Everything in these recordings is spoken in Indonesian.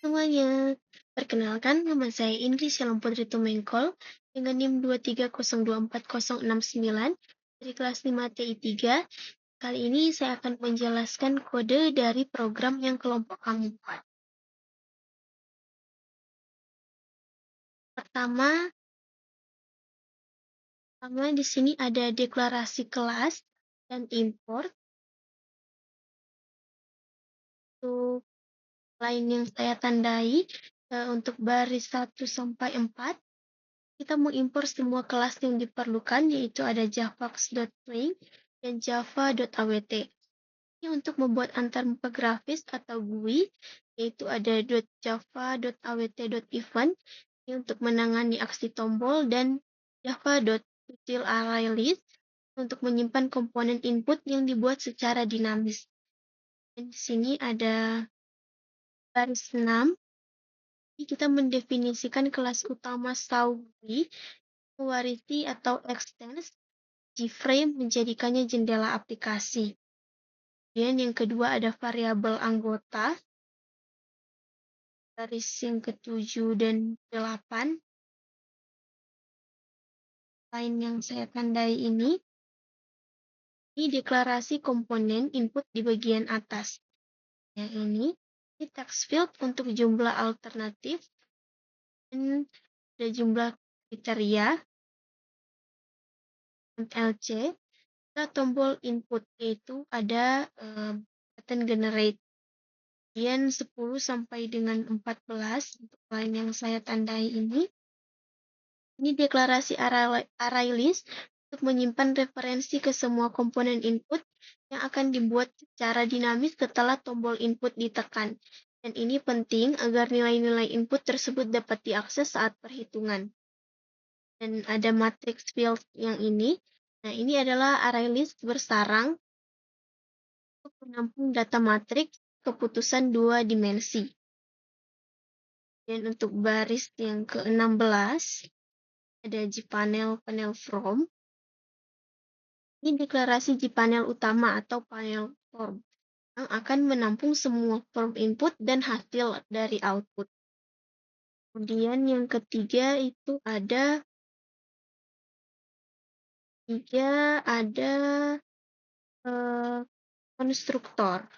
Semuanya, perkenalkan nama saya Indri Shalom Putri Tumengkol dengan NIM 230240069 dari kelas 5 TI 3. Kali ini saya akan menjelaskan kode dari program yang kelompok kami buat. Pertama di sini ada deklarasi kelas dan import. Untuk line yang saya tandai untuk baris 1 sampai 4. Kita mengimpor semua kelas yang diperlukan, yaitu ada javax.plain dan java.awt. Ini untuk membuat antarmuka grafis atau GUI, yaitu ada .java.awt.event ini untuk menangani aksi tombol, dan java.utilityList untuk menyimpan komponen input yang dibuat secara dinamis. Dan di sini ada baris 6. Kita mendefinisikan kelas utama SAUGUI, mewarisi atau extends JFrame menjadikannya jendela aplikasi. Kemudian yang kedua ada variabel anggota, baris yang ke-7 dan 8. Line yang saya tandai ini deklarasi komponen input di bagian atas. Yang ini text field untuk jumlah alternatif dan ada jumlah kriteria LC. Tombol input yaitu ada button generate. Kemudian 10 sampai dengan 14 untuk line yang saya tandai ini. Ini deklarasi array list untuk menyimpan referensi ke semua komponen input yang akan dibuat secara dinamis setelah tombol input ditekan. Dan ini penting agar nilai-nilai input tersebut dapat diakses saat perhitungan. Dan ada matrix field yang ini. Nah, ini adalah array list bersarang untuk menampung data matriks keputusan 2 dimensi. Dan untuk baris yang ke-16 ada jpanel panel from. Ini deklarasi jpanel utama atau panel form yang akan menampung semua form input dan hasil dari output. Kemudian yang ketiga itu ada konstruktor.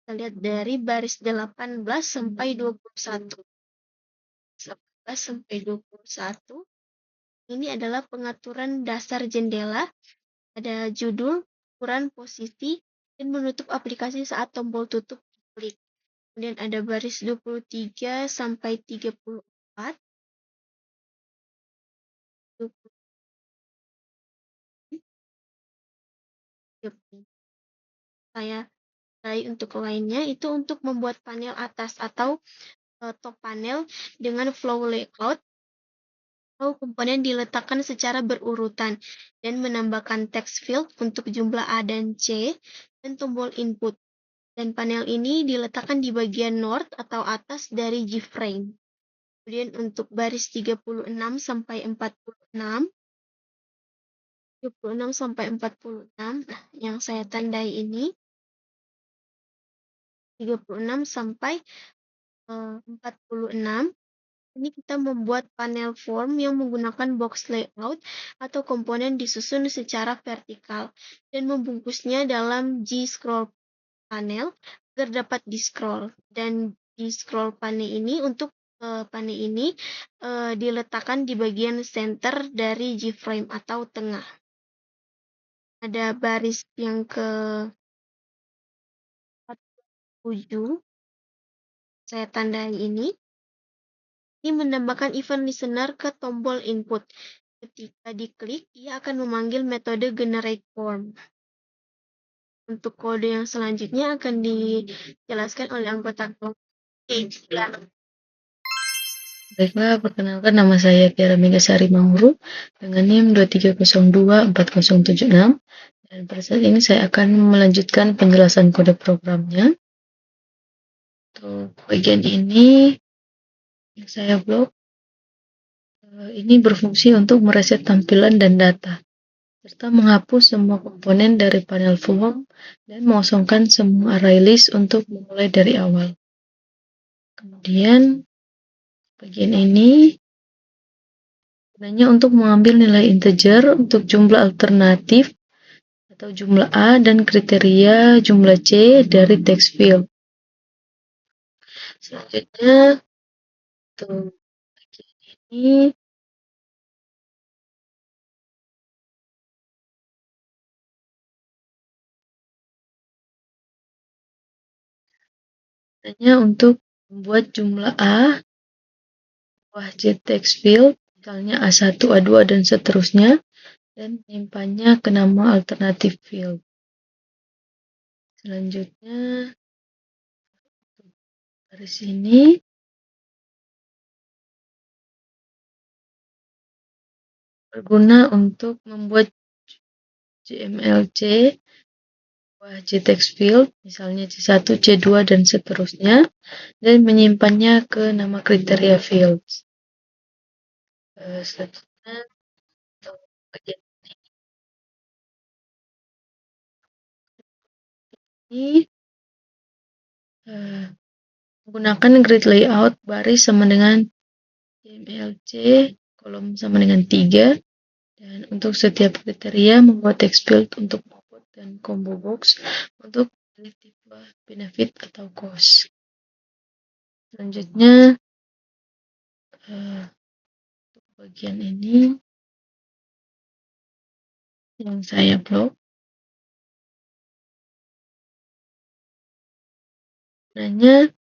Kita lihat dari baris 18 sampai 21. 18 sampai 21. Ini adalah pengaturan dasar jendela. Ada judul, ukuran, posisi, dan menutup aplikasi saat tombol tutup diklik. Kemudian ada baris 23 sampai 34. Saya untuk lainnya itu untuk membuat panel atas atau top panel dengan flow layout. Komponen diletakkan secara berurutan dan menambahkan text field untuk jumlah A dan C dan tombol input. Dan panel ini diletakkan di bagian north atau atas dari JFrame. Kemudian untuk baris 36 sampai 46. Yang saya tandai ini 36 sampai 46. Ini kita membuat panel form yang menggunakan box layout atau komponen disusun secara vertikal dan membungkusnya dalam G-scroll panel agar dapat di-scroll. Dan di-scroll panel ini untuk panel ini diletakkan di bagian center dari JFrame atau tengah. Ada baris yang ke-7. Saya tandai ini. Ini menambahkan event listener ke tombol input. Ketika diklik, ia akan memanggil metode generate form. Untuk kode yang selanjutnya akan dijelaskan oleh anggota kelompok. Baiklah, perkenalkan nama saya Tiara Megasari Mahuru dengan NIM 230240076 dan pada saat ini saya akan melanjutkan penjelasan kode programnya. Untuk bagian ini yang saya blok ini berfungsi untuk mereset tampilan dan data. serta menghapus semua komponen dari panel form dan mengosongkan semua array list untuk memulai dari awal. Kemudian bagian ini gunanya untuk mengambil nilai integer untuk jumlah alternatif atau jumlah A dan kriteria jumlah C dari text field. Selanjutnya untuk bagian ini hanya untuk membuat jumlah A buah J text field, misalnya A1, A2, dan seterusnya, dan menyimpannya ke nama alternatif field. Selanjutnya, dari sini, berguna untuk membuat JMLC buah J text field, misalnya C1, C2, dan seterusnya, dan menyimpannya ke nama kriteria fields. Selanjutnya, untuk bagian ini menggunakan grid layout baris sama dengan JMLC, kolom sama dengan 3, dan untuk setiap kriteria membuat text field untuk bobot dan combo box untuk tipe benefit atau cost. Selanjutnya, untuk bagian ini yang saya blok. Gunanya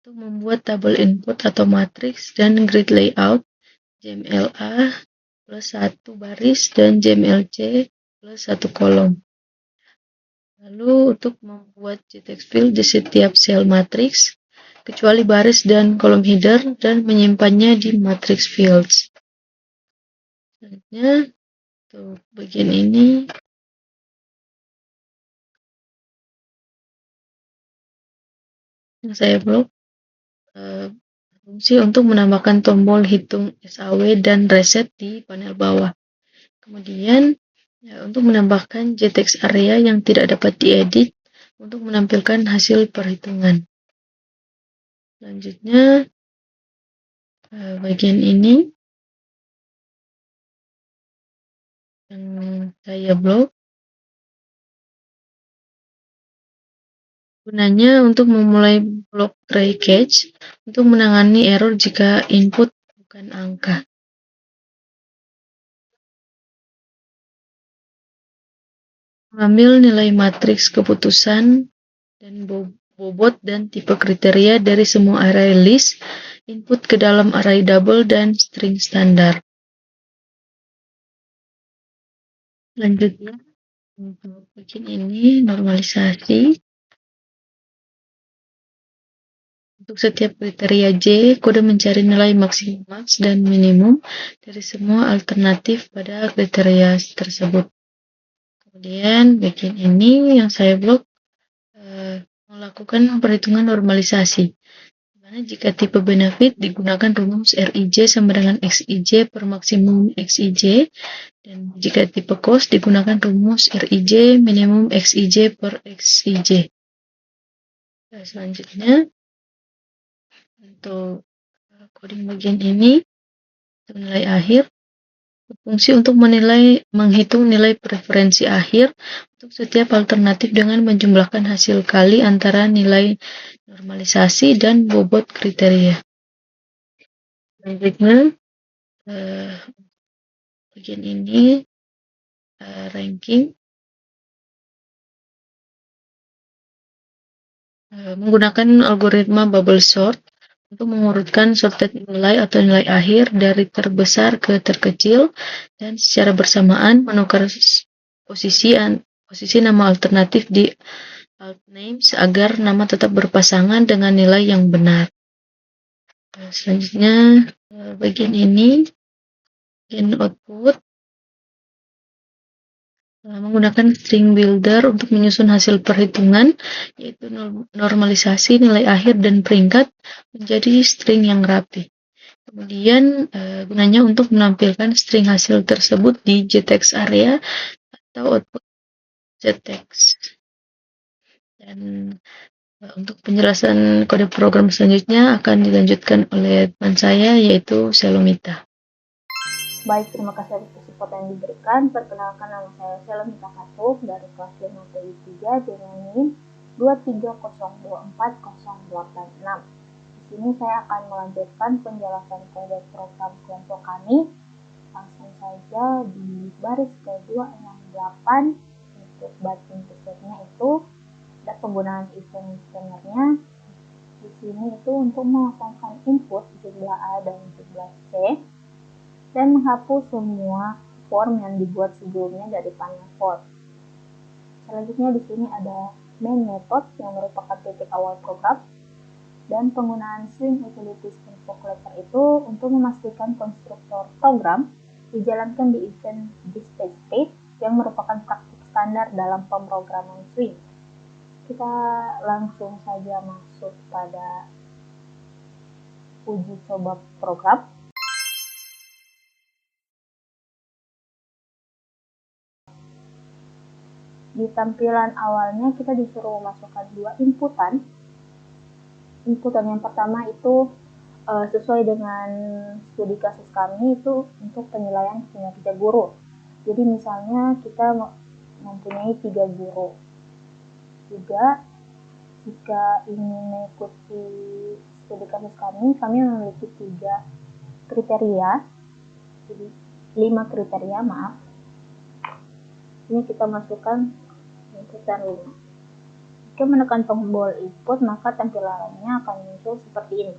untuk membuat tabel input atau matriks dan grid layout JMLA plus 1 baris dan JMLC plus 1 kolom. Lalu untuk membuat JText field di setiap sel matriks kecuali baris dan kolom header dan menyimpannya di matrix fields. Selanjutnya untuk bagian ini yang saya blok fungsi untuk menambahkan tombol hitung SAW dan reset di panel bawah. Kemudian untuk menambahkan JText area yang tidak dapat diedit untuk menampilkan hasil perhitungan. Selanjutnya bagian ini yang saya blok. Gunanya untuk memulai blok try catch untuk menangani error jika input bukan angka. Mengambil nilai matriks keputusan dan bobot dan tipe kriteria dari semua array list, input ke dalam array double dan string standar. Selanjutnya, untuk bagian ini normalisasi. Untuk setiap kriteria J, kode mencari nilai maksimum max dan minimum dari semua alternatif pada kriteria tersebut. Kemudian bagian ini yang saya blok melakukan perhitungan normalisasi. Dimana jika tipe benefit digunakan rumus RIJ sama dengan XIJ per maksimum XIJ, dan jika tipe cost digunakan rumus RIJ minimum XIJ per XIJ. Selanjutnya, untuk coding bagian ini, nilai akhir, fungsi untuk menghitung nilai preferensi akhir untuk setiap alternatif dengan menjumlahkan hasil kali antara nilai normalisasi dan bobot kriteria. Selanjutnya, bagian ini ranking. Menggunakan algoritma bubble sort untuk mengurutkan sorted nilai atau nilai akhir dari terbesar ke terkecil dan secara bersamaan menukar posisi nama alternatif di alt names agar nama tetap berpasangan dengan nilai yang benar. Selanjutnya bagian ini bagian output, menggunakan string builder untuk menyusun hasil perhitungan, yaitu normalisasi, nilai akhir, dan peringkat menjadi string yang rapi. Kemudian gunanya untuk menampilkan string hasil tersebut di JText area atau output text. Dan untuk penjelasan kode program selanjutnya akan dilanjutkan oleh teman saya, yaitu Selomita. Baik, terima kasih atas support yang diberikan. Perkenalkan, nama saya Selomita Katuf dari kelas 5 TI 3 dengan NIM 230240886. Di sini saya akan melanjutkan penjelasan kode program kelompok kami. Langsung saja di baris ke-268 untuk button pusatnya itu ada penggunaan event listener-nya. Di sini itu untuk mengosongkan input jumlah A dan jumlah C dan menghapus semua form yang dibuat sebelumnya dari panel form. Selanjutnya di sini ada main method yang merupakan titik awal program dan penggunaan swing utilities info collector itu untuk memastikan konstruktor program dijalankan di event dispatch state yang merupakan praktik standar dalam pemrograman swing. Kita langsung saja masuk pada uji coba program. Di tampilan awalnya kita disuruh memasukkan dua inputan. Inputan yang pertama itu sesuai dengan studi kasus kami itu untuk penilaian kinerja guru. Jadi misalnya kita mempunyai 3 guru. Juga jika ingin mengikuti studi kasus kami memiliki 3 kriteria. Jadi 5 kriteria, maaf. Ini kita masukkan inputan 5. Jika menekan tombol input, maka tampilannya akan muncul seperti ini.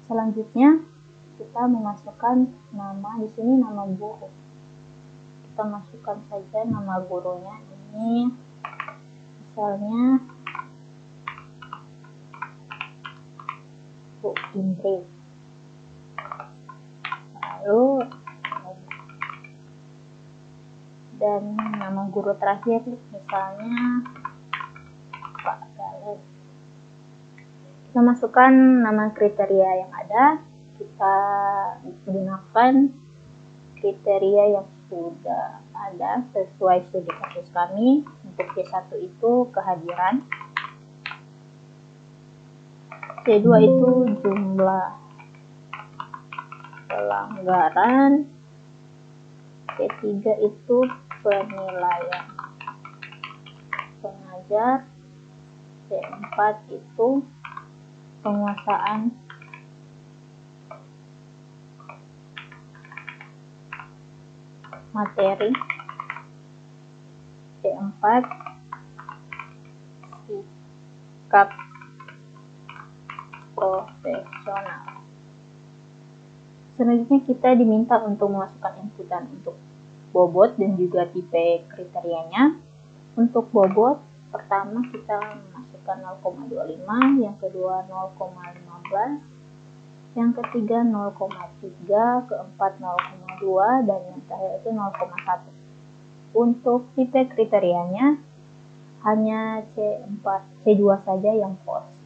Selanjutnya, kita memasukkan nama, di sini nama guru. Kita masukkan saja nama gurunya ini, misalnya Bu Indri. Lalu dan nama guru terakhir misalnya Pak Galih. Kita masukkan nama kriteria yang ada, kita gunakan kriteria yang sudah ada sesuai studi kasus kami. Untuk C1 itu kehadiran, C2 itu jumlah pelanggaran, C3 itu penilaian pengajar, C4 itu penguasaan materi, C4 sikap profesional. Selanjutnya kita diminta untuk memasukkan inputan untuk bobot dan juga tipe kriterianya. Untuk bobot, pertama kita masukkan 0,25, yang kedua 0,15, yang ketiga 0,3, keempat 0,2, dan yang terakhir itu 0,1. Untuk tipe kriterianya hanya C2 saja yang false.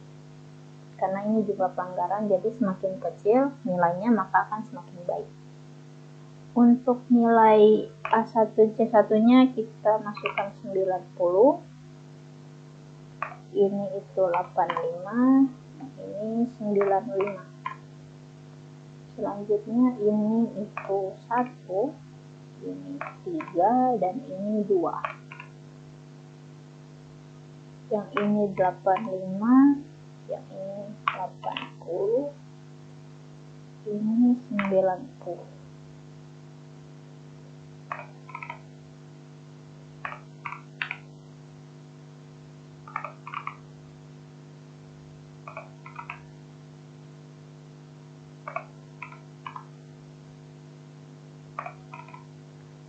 Karena ini jumlah pelanggaran, jadi semakin kecil nilainya maka akan semakin baik. Untuk nilai A1 C1-nya kita masukkan 90. Ini itu 85, ini 95. Selanjutnya ini itu 1, ini 3, dan ini 2. Yang ini 85, yang ini 80, ini 90.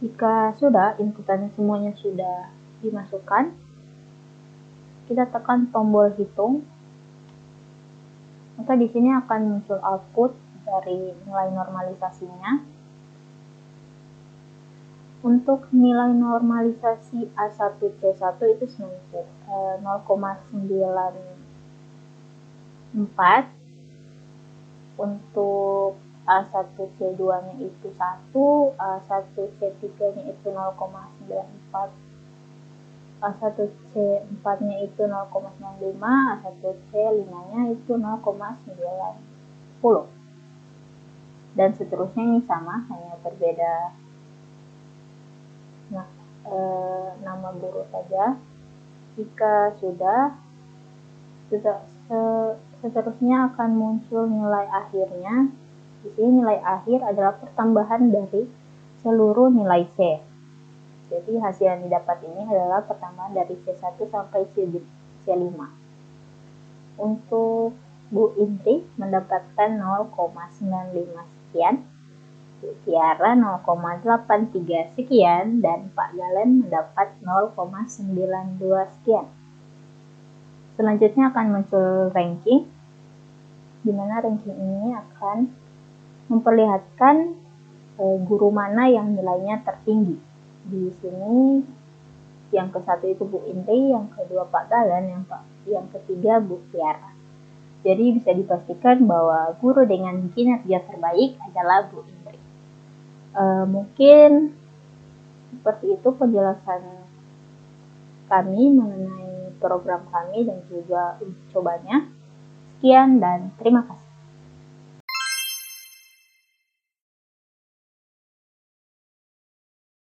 Jika sudah, inputannya semuanya sudah dimasukkan, kita tekan tombol hitung. Maka di sini akan muncul output dari nilai normalisasinya. Untuk nilai normalisasi A1 C1 itu 0,94. Untuk A1C2-nya itu 1, A1C3-nya itu 0,94, A1C4-nya itu 0,95, A1C5-nya itu 0,90. Dan seterusnya ini sama, hanya berbeda nama guru saja. Jika sudah, seterusnya akan muncul nilai akhirnya. Di sini nilai akhir adalah pertambahan dari seluruh nilai C. Jadi hasil yang didapat ini adalah pertambahan dari C1 sampai C5. Untuk Bu Indri mendapatkan 0,95 sekian, Bu Tiara 0,83 sekian, dan Pak Galen mendapat 0,92 sekian. Selanjutnya akan muncul ranking, di mana ranking ini akan memperlihatkan guru mana yang nilainya tertinggi. Di sini yang ke-1 itu Bu Indri, yang kedua Pak Galen, yang ketiga Bu Tiara. Jadi bisa dipastikan bahwa guru dengan kinerja terbaik adalah Bu Indri. Mungkin seperti itu penjelasan kami mengenai program kami dan juga uji cobanya. Sekian dan terima kasih.